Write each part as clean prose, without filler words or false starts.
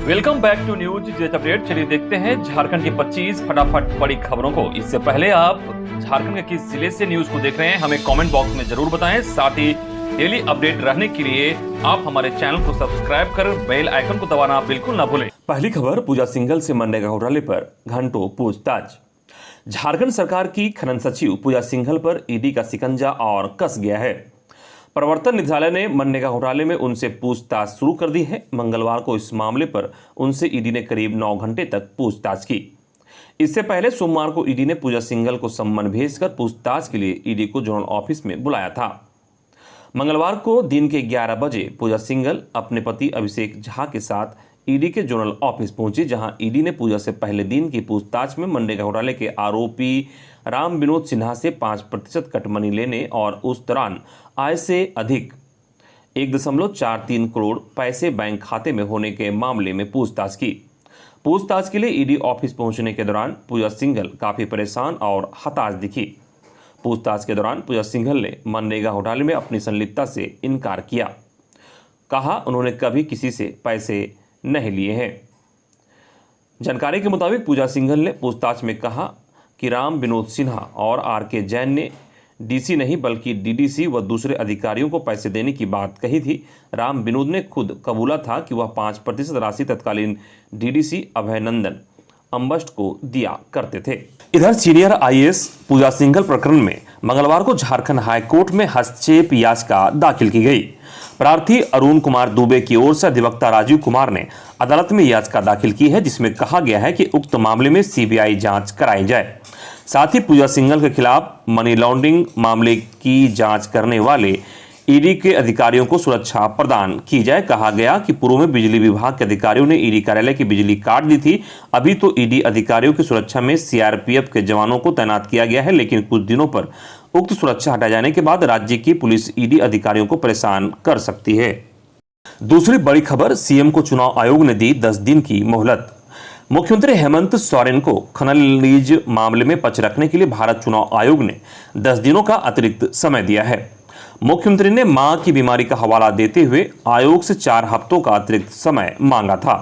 Welcome back to News Jet update. चलिए देखते हैं झारखंड की 25 फटाफट बड़ी खबरों को। इससे पहले आप झारखंड के किस जिले से न्यूज को देख रहे हैं हमें कमेंट बॉक्स में जरूर बताएं। साथ ही डेली अपडेट रहने के लिए आप हमारे चैनल को सब्सक्राइब कर बेल आइकन को दबाना बिल्कुल ना भूलें। पहली खबर, पूजा सिंघल से मनरेगा घोटाले पर घंटों पूछताछ। झारखंड सरकार की खनन सचिव पूजा सिंघल पर ईडी का शिकंजा और कस गया है। प्रवर्तन निदेशालय ने मनरेगा घोटाले में उनसे पूछताछ शुरू कर दी है। मंगलवार को इस मामले पर उनसे ईडी ने करीब 9 घंटे तक पूछताछ की। इससे पहले सोमवार को ईडी ने पूजा सिंघल को सम्मन भेजकर पूछताछ के लिए ईडी को जोनल ऑफिस में बुलाया था। मंगलवार को दिन के 11 बजे पूजा सिंघल अपने पति अभिषेक झा के साथ ईडी के जोनल ऑफिस पहुंची, जहां ईडी ने पूजा से पहले दिन की पूछताछ में मनरेगा घोटाले के आरोपी राम विनोद सिन्हा से 5% कट मनी लेने और उस दौरान आय से अधिक 1.43 करोड़ पैसे बैंक खाते में होने के मामले में पूछताछ की। पूछताछ के लिए ईडी ऑफिस पहुंचने के दौरान पूजा सिंघल काफी परेशान और हताश दिखी। पूछताछ के दौरान पूजा सिंघल ने मनरेगा घोटाले में अपनी संलिप्तता से इनकार किया। कहा उन्होंने कभी किसी से पैसे नहीं लिए हैं। जानकारी के मुताबिक पूजा सिंघल ने पूछताछ में कहा कि राम विनोद सिन्हा और आर.के. जैन ने डीसी नहीं बल्कि डीडीसी व दूसरे अधिकारियों को पैसे देने की बात कही थी। राम विनोद ने खुद कबूला था कि वह 5% राशि तत्कालीन डीडीसी अभयनंदन अम्बस्ट को दिया करते थे। इधर सीनियर आईएएस पूजा सिंघल प्रकरण में मंगलवार को झारखंड हाईकोर्ट में हस्तक्षेप याचिका दाखिल की गई। प्रार्थी अरुण कुमार दुबे की ओर से अधिवक्ता राजीव कुमार ने अदालत में याचिका दाखिल की है, जिसमें कहा गया है कि उक्त मामले में सीबीआई जांच कराई जाए। साथ ही पूजा सिंघल के खिलाफ मनी लॉन्ड्रिंग मामले की जांच करने वाले ईडी के अधिकारियों को सुरक्षा प्रदान की जाए। कहा गया कि पूर्व में बिजली विभाग के अधिकारियों ने ईडी कार्यालय की बिजली काट दी थी। अभी तो ईडी अधिकारियों की सुरक्षा में सीआरपीएफ के जवानों को तैनात किया गया है, लेकिन कुछ दिनों पर उक्त सुरक्षा हटाए जाने के बाद राज्य की पुलिस ईडी अधिकारियों को परेशान कर सकती है। दूसरी बड़ी खबर, सीएम को चुनाव आयोग ने दी 10 दिन की मोहलत। मुख्यमंत्री हेमंत सोरेन को खनन लीज मामले में पक्ष रखने के लिए भारत चुनाव आयोग ने 10 दिनों का अतिरिक्त समय दिया है। मुख्यमंत्री ने मां की बीमारी का हवाला देते हुए आयोग से 4 हफ्तों का अतिरिक्त समय मांगा था।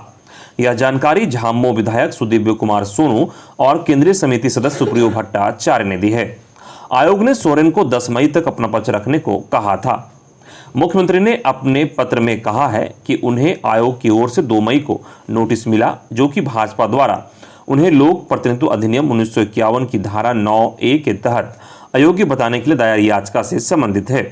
यह जानकारी झामुमो विधायक सुदीव्य कुमार सोनू और केंद्रीय समिति सदस्य सुप्रियो भट्टाचार्य ने दी है। आयोग ने सोरेन को 10 मई तक अपना पक्ष रखने को कहा था। मुख्यमंत्री ने अपने पत्र में कहा है कि उन्हें आयोग की ओर से 2 मई को नोटिस मिला, जो कि भाजपा द्वारा उन्हें लोक प्रतिनिधित्व अधिनियम 1951 की धारा 9A के तहत अयोग्य बताने के लिए दायर याचिका से संबंधित है।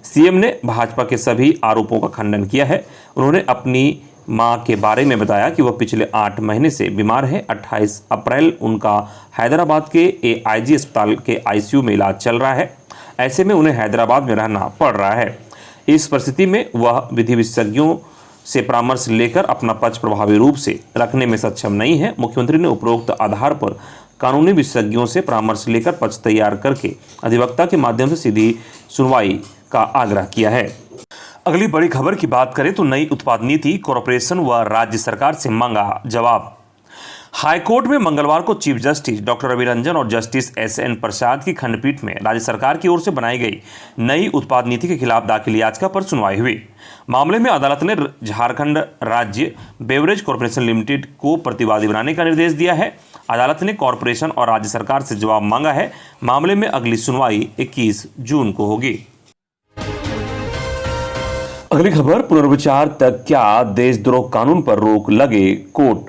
सीएम ने भाजपा के सभी आरोपों का खंडन किया है। उन्होंने अपनी मां के बारे में बताया कि वह पिछले 8 महीने से बीमार है। 28 अप्रैल उनका हैदराबाद के एआईजी अस्पताल के आईसीयू में इलाज चल रहा है। ऐसे में उन्हें हैदराबाद में रहना पड़ रहा है। इस परिस्थिति में वह विधि विशेषज्ञों से परामर्श लेकर अपना पक्ष प्रभावी रूप से रखने में सक्षम नहीं है। मुख्यमंत्री ने उपरोक्त आधार पर कानूनी विशेषज्ञों से परामर्श लेकर पक्ष तैयार करके अधिवक्ता के माध्यम से सीधी सुनवाई का आग्रह किया है। अगली बड़ी खबर की बात करें तो नई उत्पाद नीति कॉरपोरेशन व राज्य सरकार से मांगा जवाब। हाईकोर्ट में मंगलवार को chief justice doctor Ravi Ranjan और जस्टिस एसएन प्रसाद की खंडपीठ में राज्य सरकार की ओर से बनाई गई नई उत्पाद नीति के खिलाफ दाखिल याचिका पर सुनवाई हुई। मामले में अदालत ने झारखंड राज्य बेवरेज कॉरपोरेशन लिमिटेड को प्रतिवादी बनाने का निर्देश दिया है। अदालत ने कॉरपोरेशन और राज्य सरकार से जवाब मांगा है। मामले में अगली सुनवाई 21 जून को होगी। अगली खबर, पुनर्विचार तक क्या देशद्रोह कानून पर रोक लगे कोर्ट।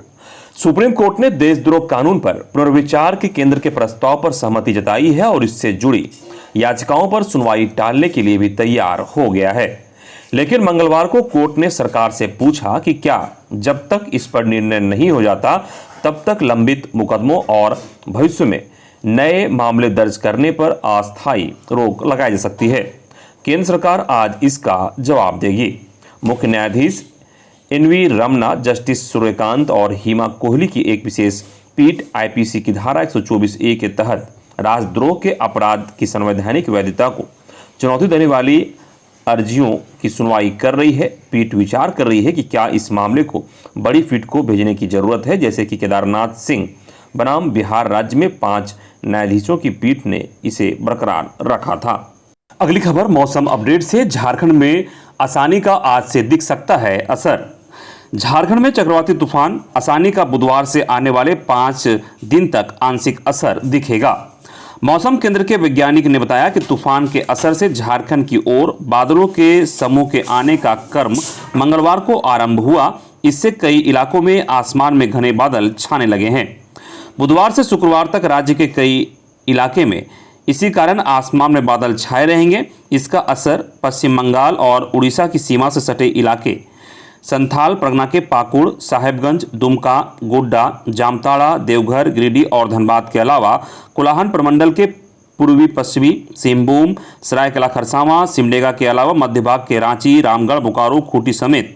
सुप्रीम कोर्ट ने देशद्रोह कानून पर पुनर्विचार के केंद्र के प्रस्ताव पर सहमति जताई है और इससे जुड़ी याचिकाओं पर सुनवाई टालने के लिए भी तैयार हो गया है। लेकिन मंगलवार को कोर्ट ने सरकार से पूछा कि क्या जब तक इस पर निर्णय नहीं हो जाता तब तक लंबित मुकदमों और भविष्य में नए मामले दर्ज करने पर अस्थायी रोक लगाई जा सकती है। केंद्र सरकार आज इसका जवाब देगी। मुख्य न्यायाधीश एनवी रमना, जस्टिस सूर्यकांत और हिमा कोहली की एक विशेष पीठ आईपीसी की धारा 124A के तहत राजद्रोह के अपराध की संवैधानिक वैधता को चुनौती देने वाली अर्जियों की सुनवाई कर रही है। पीठ विचार कर रही है कि क्या इस मामले को बड़ी पीठ को भेजने की जरूरत है, जैसे कि केदारनाथ सिंह बनाम बिहार राज्य में 5 न्यायाधीशों की पीठ ने इसे बरकरार रखा था। अगली खबर मौसम अपडेट से। झारखंड में आसानी का आज से दिख सकता है असर। झारखंड में चक्रवाती तूफान आसानी का बुधवार से आने वाले 5 दिन तक आंशिक असर दिखेगा। मौसम केंद्र के वैज्ञानिक ने बताया कि तूफान के असर से झारखंड की ओर बादलों के समूह के आने का क्रम मंगलवार को आरंभ हुआ। इससे कई इलाकों में आसमान में घने बादल छाने लगे हैं। बुधवार से शुक्रवार तक राज्य के कई इलाके में इसी कारण आसमान में बादल छाए रहेंगे। इसका असर पश्चिम बंगाल और उड़ीसा की सीमा से सटे इलाके संथाल परगना के पाकुड़, साहेबगंज, दुमका, गोड्डा, जामताड़ा, देवघर, गिरिडीह और धनबाद के अलावा कोल्हान प्रमंडल के पूर्वी पश्चिमी सिंहभूम, सरायकेला खरसावां, सिमडेगा के अलावा मध्य भाग के रांची, रामगढ़, बोकारो, खूंटी समेत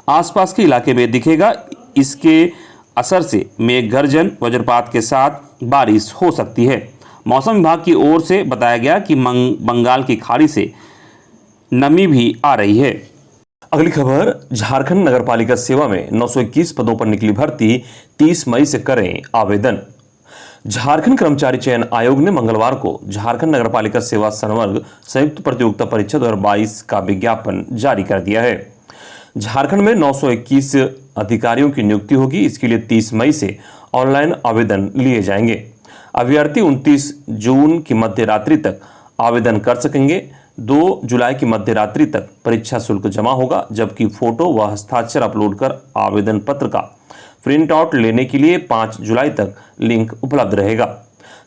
आसपास के इलाके में दिखेगा। इसके असर से मेघ गर्जन, वज्रपात के साथ बारिश हो सकती है। मौसम विभाग की ओर से बताया गया कि बंगाल की खाड़ी से नमी भी आ रही है। अगली खबर, झारखंड नगरपालिका सेवा में 921 पदों पर निकली भर्ती, 30 मई से करें आवेदन। झारखंड कर्मचारी चयन आयोग ने मंगलवार को झारखंड नगरपालिका सेवा संवर्ग संयुक्त प्रतियोगिता परीक्षा 2022 का विज्ञापन जारी कर दिया है। झारखंड में 921 अधिकारियों की नियुक्ति होगी। इसके लिए 30 मई से ऑनलाइन आवेदन लिए जाएंगे। अभ्यर्थी 29 जून की मध्य रात्रि तक आवेदन कर सकेंगे। 2 जुलाई की मध्य रात्रि तक परीक्षा शुल्क जमा होगा, जबकि फोटो व हस्ताक्षर अपलोड कर आवेदन पत्र का प्रिंट आउट लेने के लिए 5 जुलाई तक लिंक उपलब्ध रहेगा।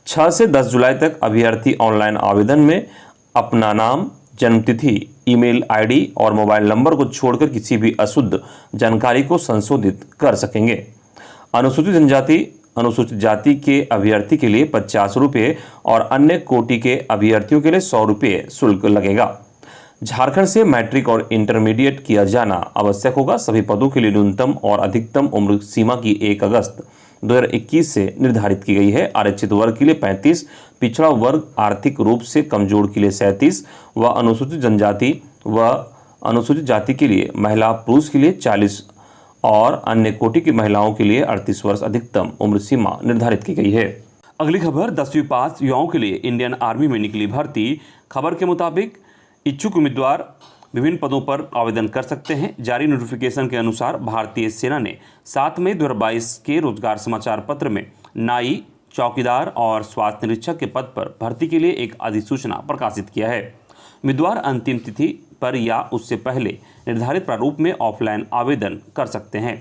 6 से 10 जुलाई तक अभ्यर्थी ऑनलाइन आवेदन में अपना नाम, जन्मतिथि, ईमेल आईडी और मोबाइल नंबर को छोड़कर किसी भी अशुद्ध जानकारी को संशोधित कर सकेंगे। अनुसूचित जाति के अभ्यर्थी के लिए 50 रुपये और अन्य कोटि के अभ्यर्थियों के लिए 100 रुपये शुल्क लगेगा। झारखंड से मैट्रिक और इंटरमीडिएट किया जाना आवश्यक होगा। सभी पदों के लिए न्यूनतम और अधिकतम उम्र सीमा की 1 अगस्त 2021 से निर्धारित की गई है। आरक्षित वर्ग के लिए 35, पिछड़ा वर्ग आर्थिक रूप से कमजोर के लिए 37 व अनुसूचित जनजाति व अनुसूचित जाति के लिए महिला पुरुष के लिए 40 और अन्य कोटि की महिलाओं के लिए 38 वर्ष अधिकतम उम्र सीमा निर्धारित की गई है। अगली खबर, 10वीं पास युवाओं के लिए इंडियन आर्मी में निकली भर्ती। खबर के मुताबिक इच्छुक उम्मीदवार विभिन्न पदों पर आवेदन कर सकते हैं। जारी नोटिफिकेशन के अनुसार भारतीय सेना ने 7 मई 2022 के रोजगार समाचार पत्र में नाई, चौकीदार और स्वास्थ्य निरीक्षक के पद पर भर्ती के लिए एक अधिसूचना प्रकाशित किया है। उम्मीदवार अंतिम तिथि पर या उससे पहले निर्धारित प्रारूप में ऑफलाइन आवेदन कर सकते हैं।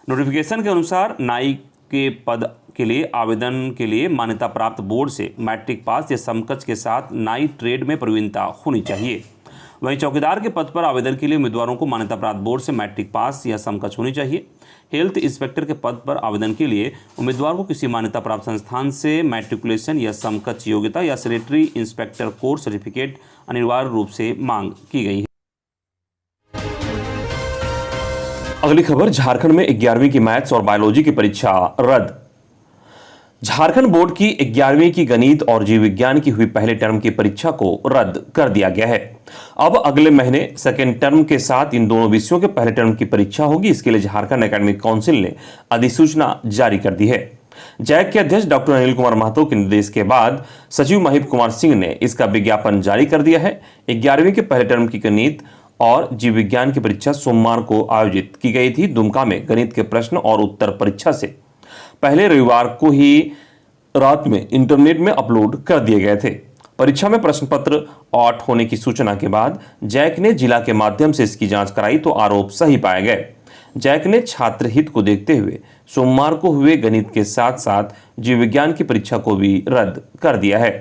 नोटिफिकेशन के अनुसार नाई के पद के लिए आवेदन के लिए मान्यता प्राप्त बोर्ड से मैट्रिक पास या समकक्ष के साथ नाई ट्रेड में प्रवीणता होनी चाहिए। वहीं चौकीदार के पद पर आवेदन के लिए उम्मीदवारों को मान्यता प्राप्त बोर्ड से मैट्रिक पास या समकक्ष होनी चाहिए। हेल्थ इंस्पेक्टर के पद पर आवेदन के लिए उम्मीदवार को किसी मान्यता प्राप्त संस्थान से मैट्रिकुलेशन या समकक्ष योग्यता या सैनिटरी इंस्पेक्टर कोर्स सर्टिफिकेट अनिवार्य रूप से मांग की गई है। अगली खबर, झारखंड में 11वीं की मैथ्स और बायोलॉजी की परीक्षा रद्द। झारखंड बोर्ड की 11वीं की गणित और जीव विज्ञान की हुई पहले टर्म की परीक्षा को रद्द कर दिया गया है। अब अगले महीने सेकेंड टर्म के साथ इन दोनों विषयों के पहले टर्म की परीक्षा होगी। इसके लिए झारखंड एकेडमिक काउंसिल ने अधिसूचना जारी कर दी है। जैक के अध्यक्ष डॉक्टर अनिल कुमार महतो के निर्देश के बाद सचिव महीप कुमार सिंह ने इसका विज्ञापन जारी कर दिया है। 11वीं के पहले टर्म की गणित और जीव विज्ञान की परीक्षा सोमवार को आयोजित की गई थी। दुमका में गणित के प्रश्न और उत्तर परीक्षा से पहले रविवार को ही रात में इंटरनेट में अपलोड कर दिए गए थे। परीक्षा में प्रश्न पत्र आउट होने की सूचना के बाद जैक ने जिला के माध्यम से इसकी जांच कराई तो आरोप सही पाए गए। जैक ने छात्र हित को देखते हुए सोमवार को हुए गणित के साथ साथ जीव विज्ञान की परीक्षा को भी रद्द कर दिया है।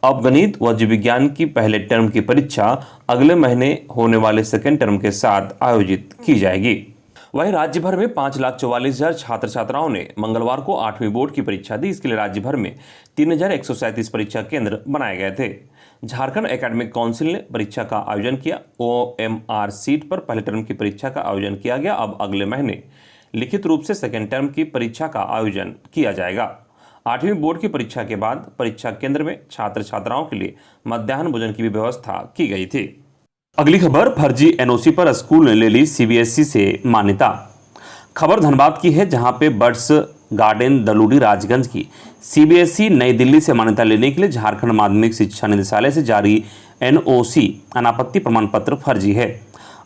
अब गणित व जीव विज्ञान की पहले टर्म की परीक्षा अगले महीने होने वाले सेकेंड टर्म के साथ आयोजित की जाएगी। वहीं राज्य भर में 5,44,000 छात्र छात्राओं ने मंगलवार को 8वीं बोर्ड की परीक्षा दी। इसके लिए राज्य भर में 3,137 परीक्षा केंद्र बनाए गए थे। झारखंड एकेडमिक काउंसिल ने परीक्षा का आयोजन किया। OMR सीट पर पहले टर्म की परीक्षा का आयोजन किया गया। अब अगले महीने लिखित रूप से सेकेंड टर्म की परीक्षा का आयोजन किया जाएगा। 8वीं बोर्ड की परीक्षा के बाद परीक्षा केंद्र में छात्र छात्राओं के लिए मध्याह्न भोजन की भी व्यवस्था की गई थी। अगली खबर, फर्जी NOC पर स्कूल ने ले ली CBSE से मान्यता। खबर धनबाद की है, जहां पे बर्ड्स गार्डन दलूडी राजगंज की CBSE नई दिल्ली से मान्यता लेने के लिए झारखंड माध्यमिक शिक्षा निदेशालय से जारी NOC अनापत्ति प्रमाण पत्र फर्जी है।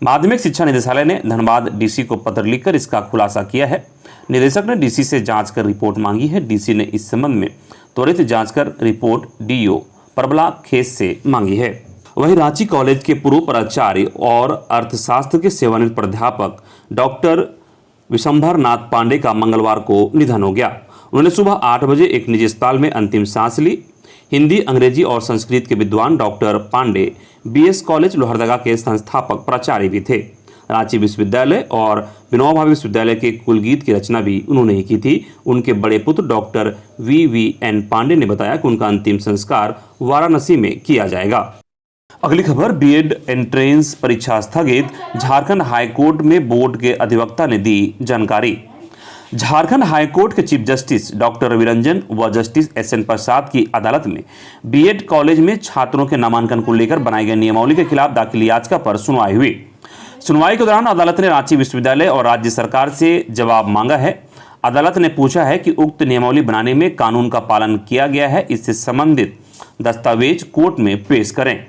माध्यमिक शिक्षा निदेशालय ने धनबाद डीसी को पत्र लिखकर इसका खुलासा किया है। निदेशक ने डीसी से जांच कर रिपोर्ट मांगी है। डीसी ने इस संबंध में त्वरित जांच कर रिपोर्ट डीओ परबला खेस से मांगी है। वहीं रांची कॉलेज के पूर्व प्राचार्य और अर्थशास्त्र के सेवानिवृत्त प्राध्यापक डॉक्टर विशंभर नाथ पांडे का मंगलवार को निधन हो गया। उन्होंने सुबह 8 बजे एक निजी अस्पताल में अंतिम सांस ली। हिंदी, अंग्रेजी और संस्कृत के विद्वान doctor Pandey BS college Lohardaga के संस्थापक प्राचार्य भी थे। रांची विश्वविद्यालय और विनोबा भावे विश्वविद्यालय के कुलगीत की रचना भी उन्होंने ही की थी। उनके बड़े पुत्र डॉक्टर वीवीएन पांडे ने बताया कि उनका अंतिम संस्कार वाराणसी में किया जाएगा। अगली खबर, बीएड एंट्रेंस परीक्षा स्थगित, झारखंड हाईकोर्ट में बोर्ड के अधिवक्ता ने दी जानकारी। झारखंड हाईकोर्ट के chief justice doctor Ravi Ranjan व जस्टिस एसएन प्रसाद की अदालत में बीएड कॉलेज में छात्रों के नामांकन को लेकर बनाई गई नियमावली के खिलाफ दाखिल याचिका पर सुनवाई हुई। सुनवाई के दौरान अदालत ने रांची विश्वविद्यालय और राज्य सरकार से जवाब मांगा है। अदालत ने पूछा है कि उक्त नियमावली बनाने में कानून का पालन किया गया है, इससे संबंधित दस्तावेज कोर्ट में पेश करें।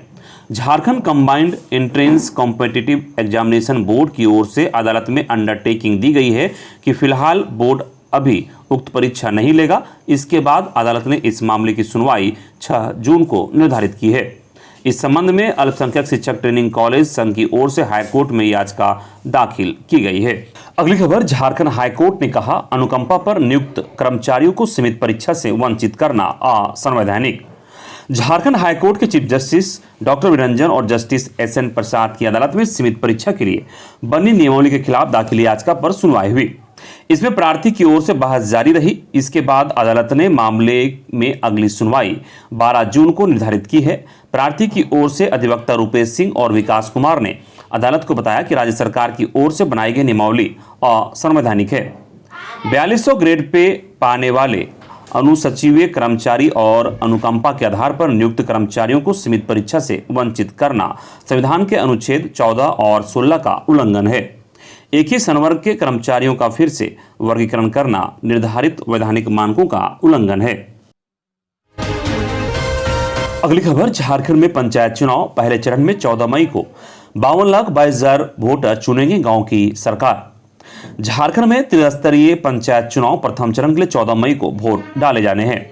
Jharkhand combined entrance competitive examination board की ओर से अदालत में अंडरटेकिंग दी गई है कि फिलहाल बोर्ड अभी उक्त परीक्षा नहीं लेगा। इसके बाद अदालत ने इस मामले की सुनवाई 6 जून को निर्धारित की है। इस संबंध में अल्पसंख्यक शिक्षक ट्रेनिंग कॉलेज संघ की ओर से हाईकोर्ट में याचिका दाखिल की गई है। अगली खबर, झारखंड हाईकोर्ट ने कहा, अनुकंपा पर नियुक्त कर्मचारियों को सीमित परीक्षा से वंचित करना असंवैधानिक। झारखंड हाईकोर्ट के चीफ जस्टिस डॉक्टर रंजन और जस्टिस एसएन प्रसाद की अदालत में सीमित परीक्षा के लिए बनी नियमावली के खिलाफ दाखिल याचिका पर सुनवाई हुई। इसमें प्रार्थी की ओर से बहस जारी रही। इसके बाद अदालत ने मामले में अगली सुनवाई 12 जून को निर्धारित की है। प्रार्थी की ओर से अधिवक्ता रूपेश सिंह और विकास कुमार ने अदालत को बताया कि राज्य सरकार की ओर से बनाई गई नियमावली असंवैधानिक है। 4200 ग्रेड पे पाने वाले अनुसचिवीय कर्मचारी और अनुकंपा के आधार पर नियुक्त कर्मचारियों को सीमित परीक्षा से वंचित करना संविधान के अनुच्छेद 14 और 16 का उल्लंघन है। एक ही संवर्ग के कर्मचारियों का फिर से वर्गीकरण करना निर्धारित वैधानिक मानकों का उल्लंघन है। अगली खबर, झारखंड में पंचायत चुनाव, पहले चरण में 14 मई को 52,22,000 वोटर चुनेंगे गांव की सरकार। झारखंड में त्रिस्तरीय पंचायत चुनाव प्रथम चरण के लिए 14 मई को वोट डाले जाने हैं।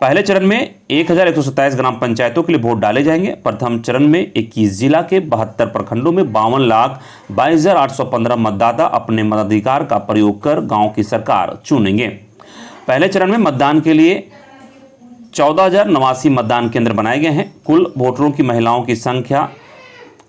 पहले चरण में 1127 ग्राम पंचायतों के लिए वोट डाले जाएंगे। प्रथम चरण में 21 जिला के 72 प्रखंडों में 52,22,815 मतदाता अपने मताधिकार का प्रयोग कर गांव की सरकार चुनेंगे। पहले चरण में मतदान के लिए 14,089 मतदान केंद्र बनाए गए हैं। कुल वोटरों की महिलाओं की संख्या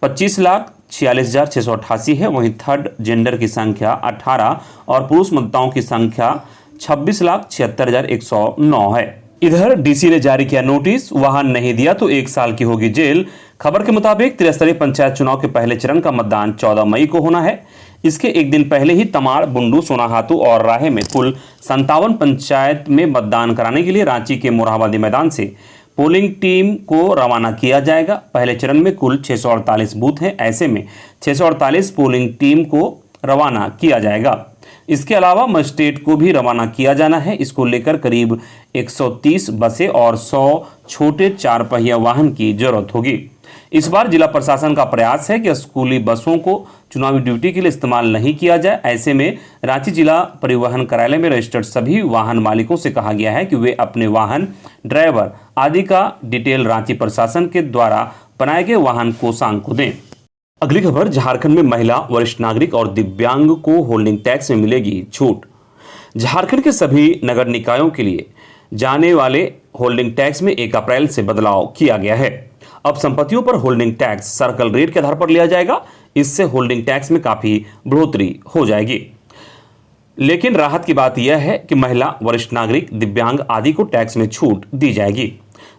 25,46,688 है। वहीं थर्ड जेंडर की संख्या 18 और पुरुष मतदाताओं की संख्या 26,76,109 है। इधर डीसी ने जारी किया नोटिस, वाहन नहीं दिया तो 1 साल की होगी जेल। खबर के मुताबिक त्रिस्तरीय पंचायत चुनाव के पहले चरण का मतदान 14 मई को होना है। इसके एक दिन पहले ही तमाड़, बुंडू, सोनाहातू और राहे में कुल 57 पंचायत में मतदान कराने के लिए रांची के मोरहाबादी मैदान से पोलिंग टीम को रवाना किया जाएगा। पहले चरण में कुल 648 बूथ हैं। ऐसे में 648 पोलिंग टीम को रवाना किया जाएगा। इसके अलावा मजिस्ट्रेट को भी रवाना किया जाना है। इसको लेकर करीब 130 बसें और 100 छोटे 4 पहिया वाहन की जरूरत होगी। इस बार जिला प्रशासन का प्रयास है कि स्कूली बसों को चुनावी ड्यूटी के लिए इस्तेमाल नहीं किया जाए। ऐसे में रांची जिला परिवहन कार्यालय में रजिस्टर्ड सभी वाहन मालिकों से कहा गया है कि वे अपने वाहन, ड्राइवर आदि का डिटेल रांची प्रशासन के द्वारा बनाए गए वाहन कोषांग को दें। अगली खबर, झारखंड में महिला, वरिष्ठ नागरिक और दिव्यांग को होल्डिंग टैक्स में मिलेगी छूट। झारखंड के सभी नगर निकायों के लिए जाने वाले होल्डिंग टैक्स में 1 अप्रैल से बदलाव किया गया है। अब संपत्तियों पर होल्डिंग टैक्स सर्कल रेट के आधार पर लिया जाएगा। इससे होल्डिंग टैक्स में काफी बढ़ोतरी हो जाएगी। लेकिन राहत की बात यह है कि महिला, वरिष्ठ नागरिक, दिव्यांग आदि को टैक्स में छूट दी जाएगी।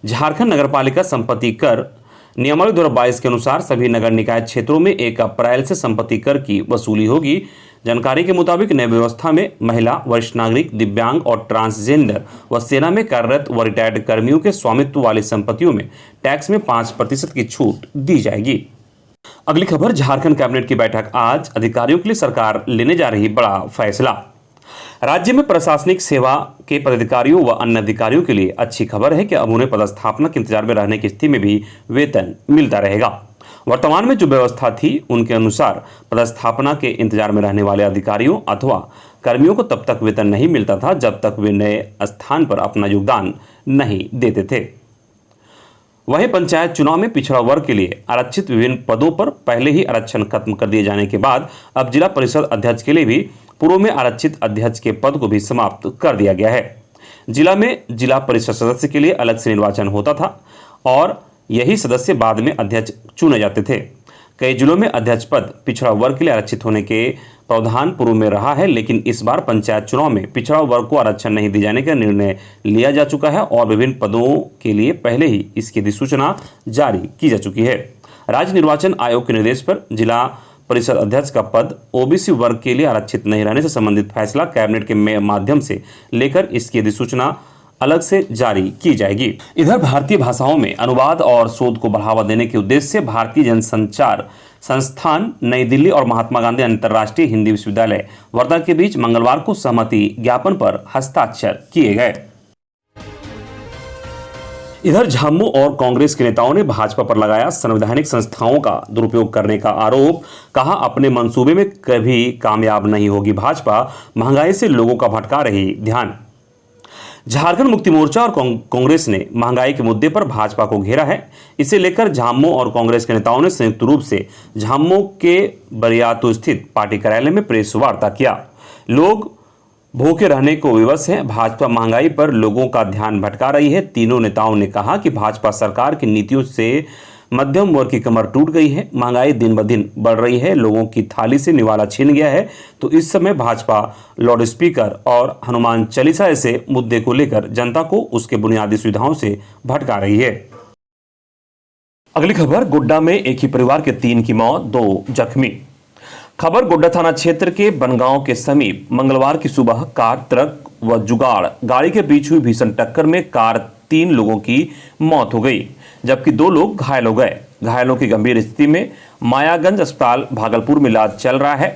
झारखंड नगरपालिका संपत्ति कर नियमावली 2022 के अनुसार सभी नगर निकाय क्षेत्रों में 1 अप्रैल से संपत्ति कर की वसूली होगी। जानकारी के मुताबिक नई व्यवस्था में महिला, वरिष्ठ नागरिक, दिव्यांग और ट्रांसजेंडर व सेना में कार्यरत व रिटायर्ड कर्मियों के स्वामित्व वाली संपत्तियों में टैक्स में 5% की छूट दी जाएगी। अगली खबर, झारखंड कैबिनेट की बैठक आज, अधिकारियों के लिए सरकार लेने जा रही बड़ा फैसला। राज्य में प्रशासनिक सेवा के पदाधिकारियों व अन्य अधिकारियों के लिए अच्छी खबर है कि अब उन्हें पदस्थापना के इंतजार में रहने की स्थिति में भी वेतन मिलता रहेगा। वर्तमान में जो व्यवस्था थी उनके अनुसार पदस्थापना के इंतजार में रहने वाले अधिकारियों अथवा कर्मियों को तब तक वेतन नहीं मिलता था जब तक वे नए स्थान पर अपना योगदान नहीं देते थे। वहीं पंचायत चुनाव में पिछड़ा वर्ग के लिए आरक्षित विभिन्न पदों पर पहले ही आरक्षण खत्म कर दिए जाने के बाद अब जिला परिषद अध्यक्ष के लिए भी पूर्व में आरक्षित अध्यक्ष के पद को भी समाप्त कर दिया गया है। जिला में जिला परिषद सदस्य के लिए अलग से निर्वाचन होता था और यही सदस्य बाद में अध्यक्ष चुने जाते थे। कई जिलों में अध्यक्ष पद पिछड़ा वर्ग के लिए आरक्षित होने के प्रावधान पूर्व में रहा है, लेकिन इस बार पंचायत चुनाव में पिछड़ा वर्ग को आरक्षण नहीं दिए जाने का निर्णय लिया जा चुका है और विभिन्न पदों के लिए पहले ही इसकी अधिसूचना जारी की जा चुकी है। राज्य निर्वाचन आयोग के निर्देश पर जिला परिषद अध्यक्ष का पद ओबीसी वर्ग के लिए आरक्षित नहीं रहने से संबंधित फैसला कैबिनेट के माध्यम से लेकर इसकी अधिसूचना अलग से जारी की जाएगी। इधर भारतीय भाषाओं में अनुवाद और शोध को बढ़ावा देने के उद्देश्य से भारतीय जनसंचार संस्थान नई दिल्ली और महात्मा गांधी अंतर्राष्ट्रीय हिंदी विश्वविद्यालय वर्धा के बीच मंगलवार को सहमति ज्ञापन पर हस्ताक्षर किए गए। इधर झामुमो और कांग्रेस के नेताओं ने भाजपा पर लगाया संवैधानिक संस्थाओं का दुरुपयोग करने का आरोप। कहा, अपने मंसूबे में कभी कामयाब नहीं होगी भाजपा, महंगाई से लोगों का भटका रही ध्यान। झारखंड मुक्ति मोर्चा और कांग्रेस ने महंगाई के मुद्दे पर भाजपा को घेरा है। इसे लेकर झामुमो और कांग्रेस के नेताओं ने संयुक्त रूप से झामुमो के बरियातू स्थित पार्टी कार्यालय में प्रेस वार्ता किया। लोग भूखे रहने को विवश हैं, भाजपा महंगाई पर लोगों का ध्यान भटका रही है। तीनों नेताओं ने कहा कि भाजपा सरकार की नीतियों से मध्यम वर्ग की कमर टूट गई है, महंगाई दिन ब दिन बढ़ रही है, लोगों की थाली से निवाला छिन गया है। तो इस समय भाजपा लाउड स्पीकर और हनुमान चालीसा ऐसे मुद्दे को लेकर जनता को उसके बुनियादी सुविधाओं से भटका रही है। अगली खबर, गोड्डा में एक ही परिवार के 3 की मौत, 2 जख्मी। खबर गोड्डा थाना क्षेत्र के बनगांव के समीप मंगलवार की सुबह कार, ट्रक व जुगाड़ गाड़ी के बीच हुई भीषण टक्कर में कार 3 लोगों की मौत हो गई जबकि 2 लोग घायल हो गए। घायलों की गंभीर स्थिति में मायागंज अस्पताल भागलपुर में इलाज चल रहा है।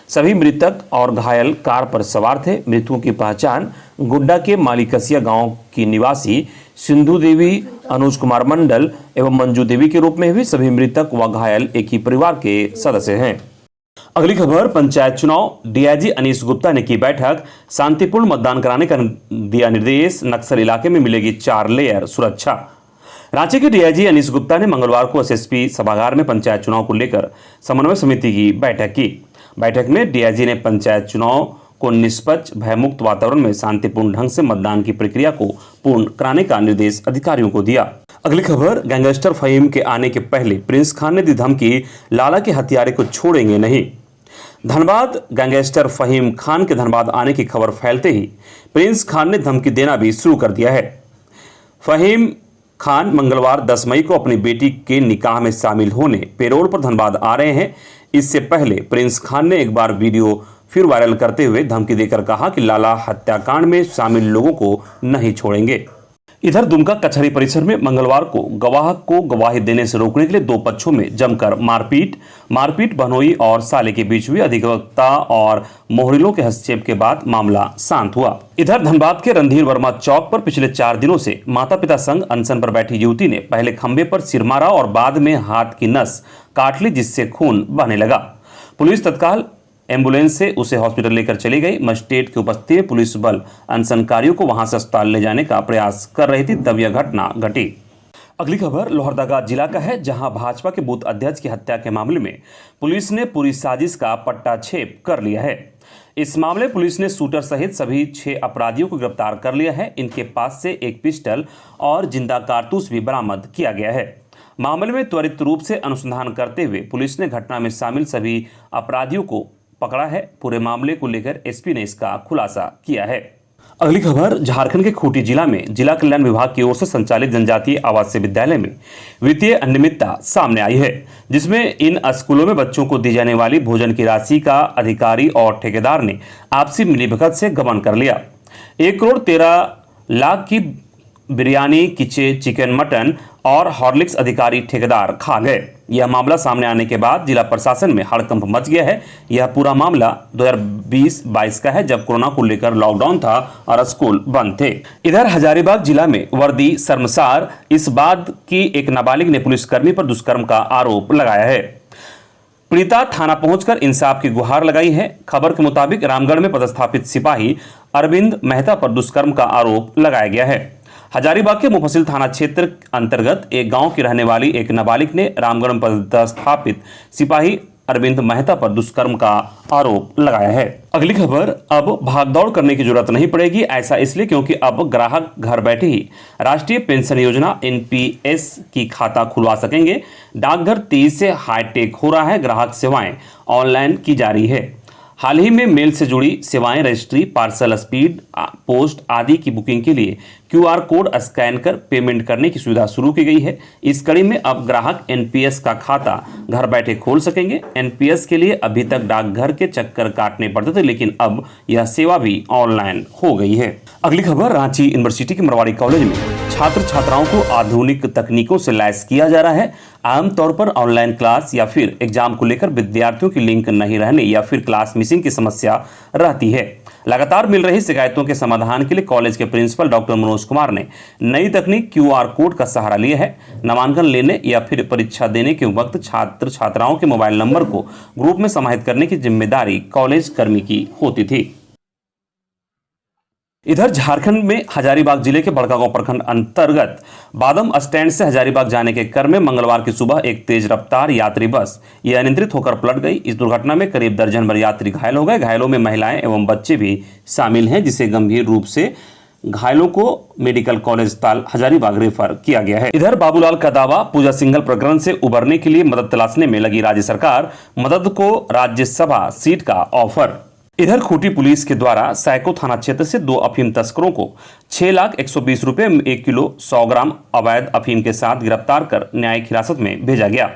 सभी मृतक और घायल कार पर सवार थे। मृतकों की पहचान गोड्डा के मालिकसिया गांव की निवासी सिंधु देवी, अनुज कुमार मंडल एवं मंजू देवी के रूप में हुई। सभी मृतक व घायल एक ही परिवार के सदस्य हैं। अगली खबर, पंचायत चुनाव, डीआईजी अनीश गुप्ता ने की बैठक, शांतिपूर्ण मतदान कराने का दिया निर्देश, नक्सल इलाके में मिलेगी 4 लेयर सुरक्षा। रांची के डीआईजी अनीश गुप्ता ने मंगलवार को एसएसपी सभागार में पंचायत चुनाव को लेकर समन्वय समिति की बैठक की। बैठक में डीआईजी ने पंचायत चुनाव को निष्पक्ष, भयमुक्त वातावरण में शांतिपूर्ण ढंग से मतदान की प्रक्रिया को पूर्ण कराने का निर्देश अधिकारियों को दिया। अगली खबर, गैंगस्टर फहीम के आने के पहले प्रिंस खान ने दी धमकी, लाला के हत्यारे को छोड़ेंगे नहीं। धनबाद, गैंगस्टर फहीम खान के धनबाद आने की खबर फैलते ही प्रिंस खान ने धमकी देना भी शुरू कर दिया है। फहीम खान मंगलवार 10 मई को अपनी बेटी के निकाह में शामिल होने पेरोल पर धनबाद आ रहे हैं। इससे पहले प्रिंस खान ने एक बार वीडियो फिर वायरल करते हुए धमकी देकर कहा कि लाला हत्याकांड में शामिल लोगों को नहीं छोड़ेंगे। इधर दुमका कचहरी परिसर में मंगलवार को गवाही देने से रोकने के लिए 2 पक्षों में जमकर मारपीट बहनोई और साले के बीच हुई। अधिवक्ता और मोहरिलों के हस्तक्षेप के बाद मामला शांत हुआ। इधर धनबाद के रणधीर वर्मा चौक पर पिछले 4 दिनों से माता पिता संग अनशन पर बैठी युवती ने पहले खंबे पर सिर मारा और बाद में हाथ की नस काट ली, जिससे खून बहने लगा। पुलिस तत्काल एम्बुलेंस से उसे हॉस्पिटल लेकर चली गई। मजिस्ट्रेट की उपस्थिति में पुलिस बल अनशनकारियों को वहां से अस्पताल ले जाने का प्रयास कर रही थी, तब यह घटना घटी। अगली खबर लोहरदगा जिला का है, जहां भाजपा के बूथ अध्यक्ष की हत्या के मामले में पुलिस ने पूरी साजिश का पट्टाछेप कर लिया है। इस मामले में पुलिस ने शूटर सहित सभी 6 अपराधियों को गिरफ्तार कर लिया है। इनके पास से एक पिस्टल और जिंदा कारतूस भी बरामद किया गया है। मामले में त्वरित रूप से अनुसंधान करते हुए पुलिस ने घटना में शामिल सभी अपराधियों को पकड़ा है। पूरे मामले को लेकर एसपी ने इसका खुलासा किया है। अगली खबर, झारखंड के खूंटी जिला में जिला कल्याण विभाग की ओर से संचालित जनजातीय आवासीय विद्यालय में वित्तीय अनियमितता सामने आई है, जिसमें इन स्कूलों में बच्चों को दी जाने वाली भोजन की राशि का अधिकारी और ठेकेदार ने आपसी मिलीभगत से गबन कर लिया। 1 करोड़ 13 लाख की बिरयानी, किचे, चिकन, मटन और हॉर्लिक्स अधिकारी ठेकेदार खा गए। यह मामला सामने आने के बाद जिला प्रशासन में हड़कंप मच गया है। यह पूरा मामला 2020-22 का है, जब कोरोना को लेकर लॉकडाउन था और स्कूल बंद थे। इधर हजारीबाग जिला में वर्दी शर्मसार, इस बात की एक नाबालिग ने पुलिसकर्मी पर दुष्कर्म का आरोप लगाया है। पीड़िता थाना पहुंचकर इंसाफ की गुहार लगाई है। खबर के मुताबिक रामगढ़ में पदस्थापित सिपाही अरविंद मेहता पर दुष्कर्म का आरोप लगाया गया है। हजारीबाग के मुफस्सिल थाना क्षेत्र अंतर्गत एक गांव की रहने वाली एक नाबालिग ने रामगढ़ में पदस्थापित सिपाही अरविंद मेहता पर दुष्कर्म का आरोप लगाया है। अगली खबर, अब भागदौड़ करने की जरूरत नहीं पड़ेगी। ऐसा इसलिए क्योंकि अब ग्राहक घर बैठे ही राष्ट्रीय पेंशन योजना एनपीएस की खाता खुलवा सकेंगे। डाकघर तेजी से हाईटेक हो रहा है। ग्राहक सेवाएं ऑनलाइन की जा रही है। हाल ही में मेल से जुड़ी सेवाएं, रजिस्ट्री, पार्सल, स्पीड पोस्ट आदि की बुकिंग के लिए क्यूआर कोड स्कैन कर पेमेंट करने की सुविधा शुरू की गई है। इस कड़ी में अब ग्राहक एनपीएस का खाता घर बैठे खोल सकेंगे। एनपीएस के लिए अभी तक डाकघर के चक्कर काटने पड़ते थे, लेकिन अब यह सेवा भी ऑनलाइन हो गई है। अगली खबर, रांची यूनिवर्सिटी के मरवाड़ी कॉलेज में छात्र छात्राओं को आधुनिक तकनीकों से लैस किया जा रहा है। आमतौर पर ऑनलाइन क्लास या फिर एग्जाम को लेकर विद्यार्थियों की लिंक नहीं रहने या फिर क्लास मिसिंग की समस्या रहती है। लगातार मिल रही शिकायतों के समाधान के लिए कॉलेज के प्रिंसिपल डॉक्टर मनोज कुमार ने नई तकनीक क्यूआर कोड का सहारा लिया है। नामांकन लेने या फिर परीक्षा देने के वक्त छात्र छात्राओं के मोबाइल नंबर को ग्रुप में समाहित करने की जिम्मेदारी कॉलेज कर्मी की होती थी। इधर झारखंड में हजारीबाग जिले के बड़कागांव प्रखंड अंतर्गत बादम स्टैंड से हजारीबाग जाने के क्रम में मंगलवार की सुबह एक तेज रफ्तार यात्री बस यह अनियंत्रित होकर पलट गई। इस दुर्घटना में करीब दर्जन भर यात्री घायल हो गए। घायलों में महिलाएं एवं बच्चे भी शामिल हैं, जिसे गंभीर रूप से घायलों को मेडिकल कॉलेज अस्पताल हजारीबाग रेफर किया गया है। इधर बाबूलाल का दावा, पूजा सिंघल प्रकरण से उबरने के लिए मदद तलाशने में लगी राज्य सरकार, मदद को राज्यसभा सीट का ऑफर। इधर खूंटी पुलिस के द्वारा सैको थाना क्षेत्र से 2 अफीम तस्करों को 6,120,000 रुपए में 1 किलो 100 ग्राम अवैध अफीम के साथ गिरफ्तार कर न्यायिक हिरासत में भेजा गया।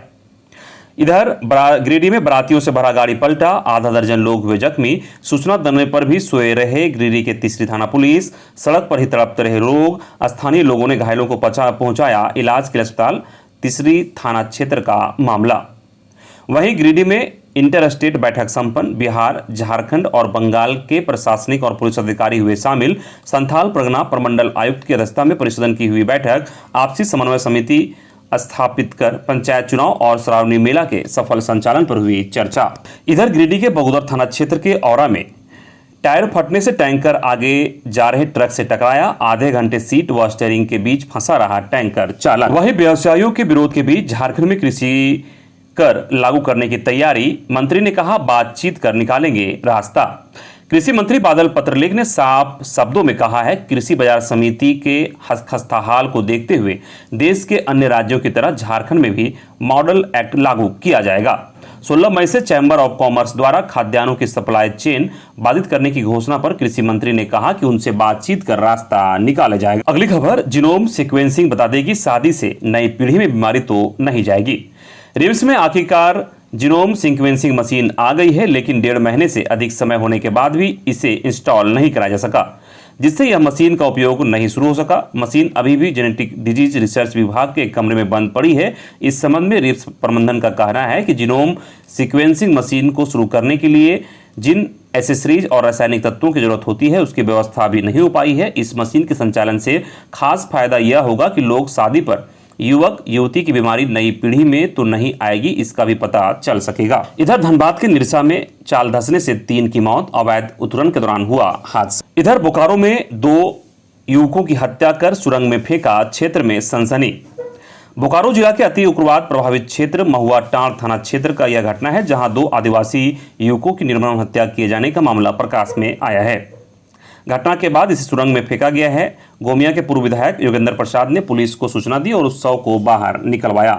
इधर गिरिडीह में बारातियों से भरा गाड़ी पलटा, आधा दर्जन लोग हुए जख्मी। सूचना देने पर भी सोए रहे गिरिडीह के तीसरी थाना पुलिस, सड़क पर ही तड़पते रहे लोग। स्थानीय लोगों ने घायलों को पहुंचाया इलाज के लिए अस्पताल। तीसरी थाना क्षेत्र का मामला। वहीं गिरिडीह में इंटर स्टेट बैठक संपन्न, बिहार, झारखंड और बंगाल के प्रशासनिक और पुलिस अधिकारी हुए शामिल। संथाल परगना प्रमंडल आयुक्त की अध्यक्षता में परिषद की हुई बैठक, आपसी समन्वय समिति स्थापित कर पंचायत चुनाव और श्रावणी मेला के सफल संचालन पर हुई चर्चा। इधर गिरिडीह के बगोदर थाना क्षेत्र के औरा में टायर फटने से टैंकर आगे जा रहे ट्रक से टकराया। आधे घंटे सीट व स्टीयरिंग के बीच फंसा रहा टैंकर चालक। वहीं व्यवसायियों के विरोध के बीच झारखंड में कृषि कर लागू करने की तैयारी, मंत्री ने कहा बातचीत कर निकालेंगे रास्ता। कृषि मंत्री बादल पत्रलेख ने साफ शब्दों में कहा है, कृषि बाजार समिति के खस्ताहाल को देखते हुए देश के अन्य राज्यों की तरह झारखंड में भी मॉडल एक्ट लागू किया जाएगा। 16 मई से चैम्बर ऑफ कॉमर्स द्वारा खाद्यान्नों की सप्लाई चेन बाधित करने की घोषणा पर कृषि मंत्री ने कहा कि उनसे बातचीत कर रास्ता निकाला जाएगा। अगली खबर, जीनोम सीक्वेंसिंग बता देगी शादी से नई पीढ़ी में बीमारी तो नहीं जाएगी। रिम्स में आखिरकार जीनोम सीक्वेंसिंग मशीन आ गई है, लेकिन 1.5 महीने से अधिक समय होने के बाद भी इसे इंस्टॉल नहीं कराया जा सका, जिससे यह मशीन का उपयोग नहीं शुरू हो सका। मशीन अभी भी जेनेटिक डिजीज रिसर्च विभाग के एक कमरे में बंद पड़ी है। इस संबंध में रिम्स प्रबंधन का कहना है कि जीनोम सीक्वेंसिंग मशीन को शुरू करने के लिए जिन एसेसरीज और रासायनिक तत्वों की जरूरत होती है, उसकी व्यवस्था अभी नहीं हो पाई है। इस मशीन के संचालन से खास फायदा यह होगा कि लोग शादी पर युवक युवती की बीमारी नई पीढ़ी में तो नहीं आएगी, इसका भी पता चल सकेगा। इधर धनबाद के निरसा में चाल धंसने से 3 की मौत, अवैध उत्खनन के दौरान हुआ हादसा। इधर बोकारो में 2 युवकों की हत्या कर सुरंग में फेंका, क्षेत्र में सनसनी। बोकारो जिला के अति उग्रवाद प्रभावित क्षेत्र महुआ टांड़ थाना क्षेत्र का यह घटना है, जहां 2 आदिवासी युवकों की निर्मम हत्या किए जाने का मामला प्रकाश में आया है। घटना के बाद इसे सुरंग में फेंका गया है। गोमिया के पूर्व विधायक योगेंद्र प्रसाद ने पुलिस को सूचना दी और उस शव को बाहर निकलवाया।